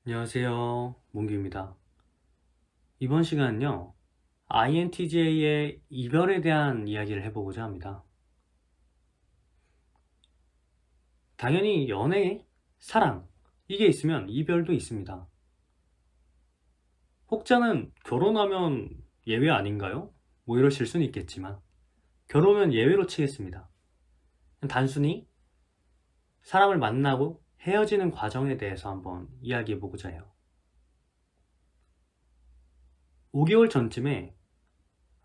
안녕하세요. 몽규입니다. 이번 시간은요, INTJ의 이별에 대한 이야기를 해보고자 합니다. 당연히 연애, 사랑, 이게 있으면 이별도 있습니다. 혹자는 결혼하면 예외 아닌가요? 뭐 이러실 수는 있겠지만, 결혼은 예외로 치겠습니다. 단순히 사람을 만나고 헤어지는 과정에 대해서 한번 이야기해보고자 해요. 5개월 전쯤에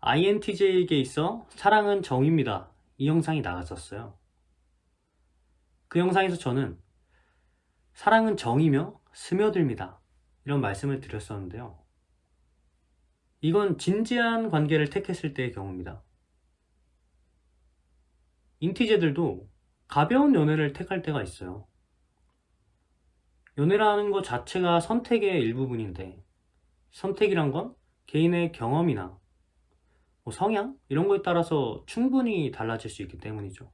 INTJ에게 있어 사랑은 정입니다. 이 영상이 나갔었어요. 그 영상에서 저는 사랑은 정이며 스며듭니다. 이런 말씀을 드렸었는데요. 이건 진지한 관계를 택했을 때의 경우입니다. 인티제들도 가벼운 연애를 택할 때가 있어요. 연애라는 것 자체가 선택의 일부분인데, 선택이란 건 개인의 경험이나 성향? 이런 거에 따라서 충분히 달라질 수 있기 때문이죠.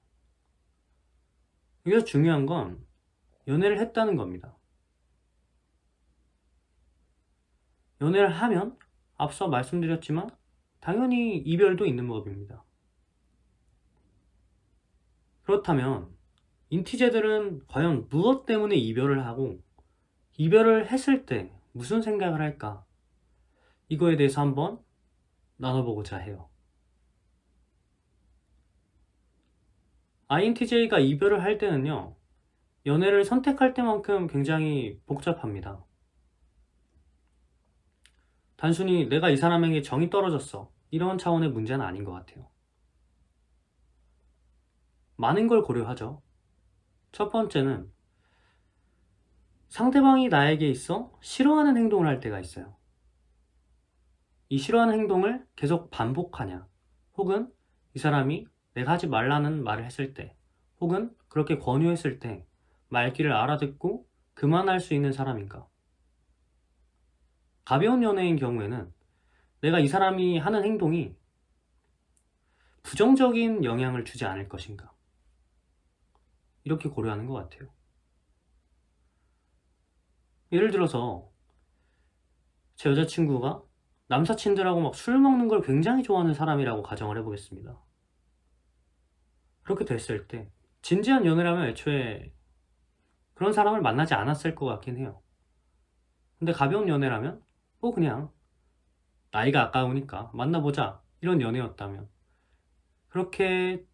여기서 중요한 건 연애를 했다는 겁니다. 연애를 하면 앞서 말씀드렸지만 당연히 이별도 있는 법입니다. 그렇다면 인티제들은 과연 무엇 때문에 이별을 하고 이별을 했을 때 무슨 생각을 할까? 이거에 대해서 한번 나눠보고자 해요. INTJ가 이별을 할 때는요, 연애를 선택할 때만큼 굉장히 복잡합니다. 단순히 내가 이 사람에게 정이 떨어졌어, 이런 차원의 문제는 아닌 것 같아요. 많은 걸 고려하죠. 첫 번째는 상대방이 나에게 있어 싫어하는 행동을 할 때가 있어요. 이 싫어하는 행동을 계속 반복하냐, 혹은 이 사람이 내가 하지 말라는 말을 했을 때, 혹은 그렇게 권유했을 때 말귀를 알아듣고 그만할 수 있는 사람인가? 가벼운 연애인 경우에는 내가 이 사람이 하는 행동이 부정적인 영향을 주지 않을 것인가? 이렇게 고려하는 것 같아요. 예를 들어서 제 여자친구가 남사친들하고 막 술 먹는 걸 굉장히 좋아하는 사람이라고 가정을 해보겠습니다. 그렇게 됐을 때 진지한 연애라면 애초에 그런 사람을 만나지 않았을 것 같긴 해요. 근데 가벼운 연애라면 그냥 나이가 아까우니까 만나보자 이런 연애였다면, 그렇게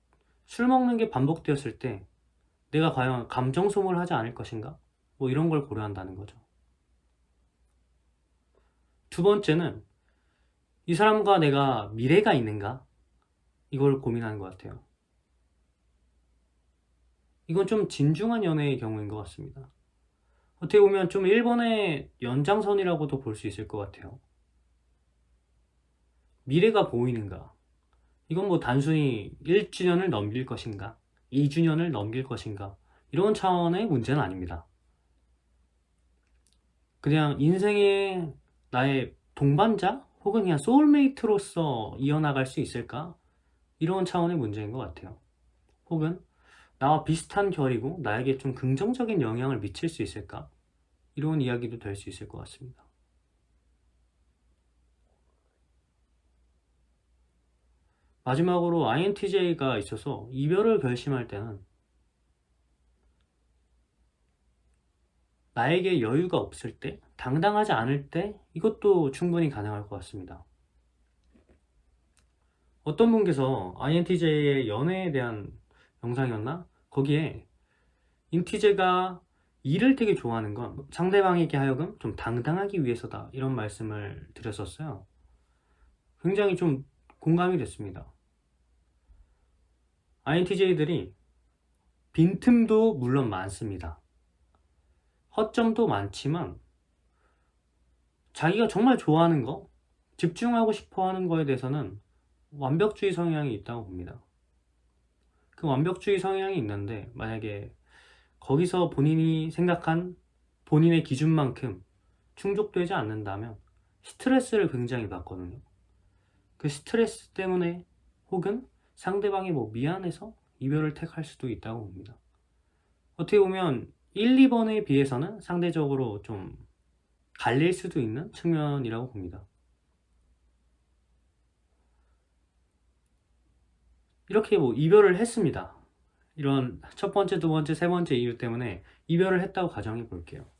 술 먹는 게 반복되었을 때 내가 과연 감정 소모를 하지 않을 것인가? 이런 걸 고려한다는 거죠. 두 번째는 이 사람과 내가 미래가 있는가? 이걸 고민하는 것 같아요. 이건 좀 진중한 연애의 경우인 것 같습니다. 어떻게 보면 좀 일본의 연장선이라고도 볼 수 있을 것 같아요. 미래가 보이는가? 이건 단순히 1주년을 넘길 것인가? 2주년을 넘길 것인가? 이런 차원의 문제는 아닙니다. 그냥 인생의 나의 동반자? 혹은 그냥 소울메이트로서 이어나갈 수 있을까? 이런 차원의 문제인 것 같아요. 혹은 나와 비슷한 결이고 나에게 좀 긍정적인 영향을 미칠 수 있을까? 이런 이야기도 될 수 있을 것 같습니다. 마지막으로 INTJ가 있어서 이별을 결심할 때는 나에게 여유가 없을 때, 당당하지 않을 때, 이것도 충분히 가능할 것 같습니다. 어떤 분께서 INTJ의 연애에 대한 영상이었나? 거기에 인티제가 일을 되게 좋아하는 건 상대방에게 하여금 좀 당당하기 위해서다, 이런 말씀을 드렸었어요. 굉장히 좀 공감이 됐습니다. INTJ들이 빈틈도 물론 많습니다. 허점도 많지만 자기가 정말 좋아하는 거, 집중하고 싶어 하는 거에 대해서는 완벽주의 성향이 있다고 봅니다. 그 완벽주의 성향이 있는데 만약에 거기서 본인이 생각한 본인의 기준만큼 충족되지 않는다면 스트레스를 굉장히 받거든요. 그 스트레스 때문에 혹은 상대방이 미안해서 이별을 택할 수도 있다고 봅니다. 어떻게 보면 1, 2번에 비해서는 상대적으로 좀 갈릴 수도 있는 측면이라고 봅니다. 이렇게 뭐 이별을 했습니다. 이런 첫 번째, 두 번째, 세 번째 이유 때문에 이별을 했다고 가정해 볼게요.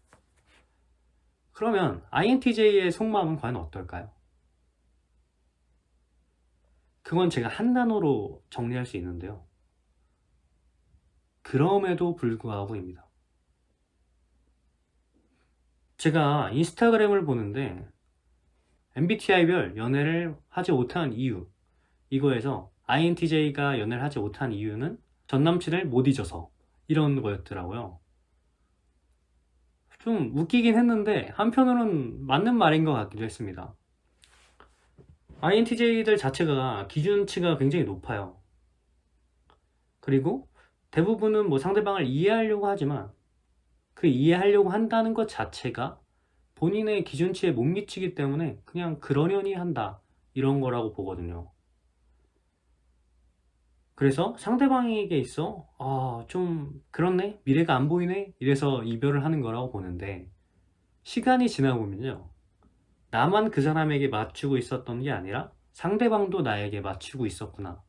그러면 INTJ의 속마음은 과연 어떨까요? 그건 제가 한 단어로 정리할 수 있는데요. 그럼에도 불구하고입니다. 제가 인스타그램을 보는데 MBTI별 연애를 하지 못한 이유, 이거에서 INTJ가 연애를 하지 못한 이유는 전 남친을 못 잊어서, 이런 거였더라고요. 좀 웃기긴 했는데 한편으로는 맞는 말인 것 같기도 했습니다. INTJ들 자체가 기준치가 굉장히 높아요. 그리고 대부분은 뭐 상대방을 이해하려고 하지만 그 이해하려고 한다는 것 자체가 본인의 기준치에 못 미치기 때문에 그냥 그러려니 한다, 이런 거라고 보거든요. 그래서 상대방에게 있어 좀 그렇네, 미래가 안 보이네, 이래서 이별을 하는 거라고 보는데, 시간이 지나고 보면요, 나만 그 사람에게 맞추고 있었던 게 아니라 상대방도 나에게 맞추고 있었구나,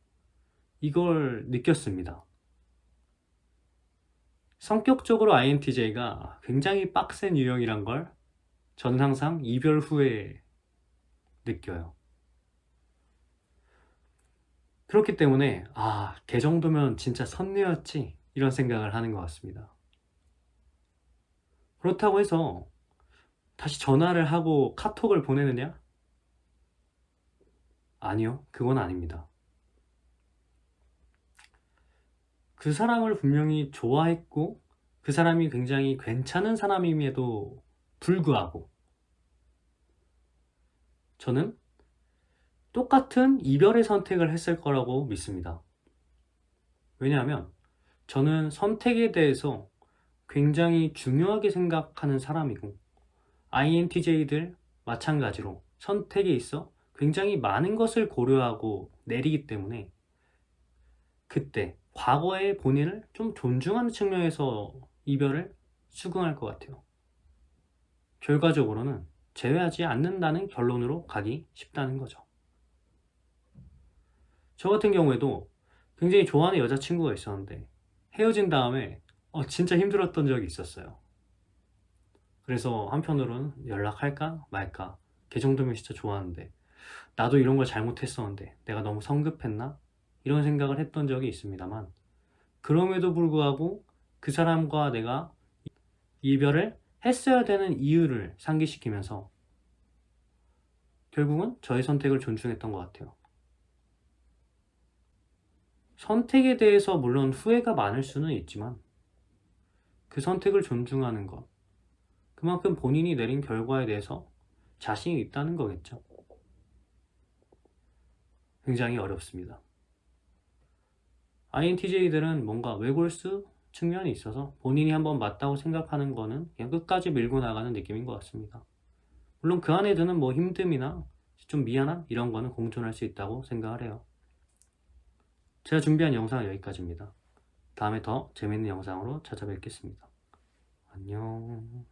이걸 느꼈습니다. 성격적으로 INTJ가 굉장히 빡센 유형이란 걸 저는 항상 이별 후에 느껴요. 그렇기 때문에 걔 정도면 진짜 선녀였지, 이런 생각을 하는 것 같습니다. 그렇다고 해서 다시 전화를 하고 카톡을 보내느냐? 아니요, 그건 아닙니다. 그 사람을 분명히 좋아했고 그 사람이 굉장히 괜찮은 사람임에도 불구하고 저는 똑같은 이별의 선택을 했을 거라고 믿습니다. 왜냐하면 저는 선택에 대해서 굉장히 중요하게 생각하는 사람이고, INTJ들 마찬가지로 선택에 있어 굉장히 많은 것을 고려하고 내리기 때문에 그때 과거의 본인을 좀 존중하는 측면에서 이별을 수긍할 것 같아요. 결과적으로는 제외하지 않는다는 결론으로 가기 쉽다는 거죠. 저 같은 경우에도 굉장히 좋아하는 여자친구가 있었는데 헤어진 다음에 진짜 힘들었던 적이 있었어요. 그래서 한편으로는 연락할까 말까, 걔 정도면 진짜 좋아하는데 나도 이런 걸 잘못했었는데 내가 너무 성급했나, 이런 생각을 했던 적이 있습니다만, 그럼에도 불구하고 그 사람과 내가 이별을 했어야 되는 이유를 상기시키면서 결국은 저의 선택을 존중했던 것 같아요. 선택에 대해서 물론 후회가 많을 수는 있지만 그 선택을 존중하는 것, 그만큼 본인이 내린 결과에 대해서 자신이 있다는 거겠죠. 굉장히 어렵습니다. INTJ들은 뭔가 외골수 측면이 있어서 본인이 한번 맞다고 생각하는 거는 그냥 끝까지 밀고 나가는 느낌인 것 같습니다. 물론 그 안에 드는 뭐 힘듦이나 좀 미안함, 이런 거는 공존할 수 있다고 생각을 해요. 제가 준비한 영상은 여기까지입니다. 다음에 더 재밌는 영상으로 찾아뵙겠습니다. 안녕.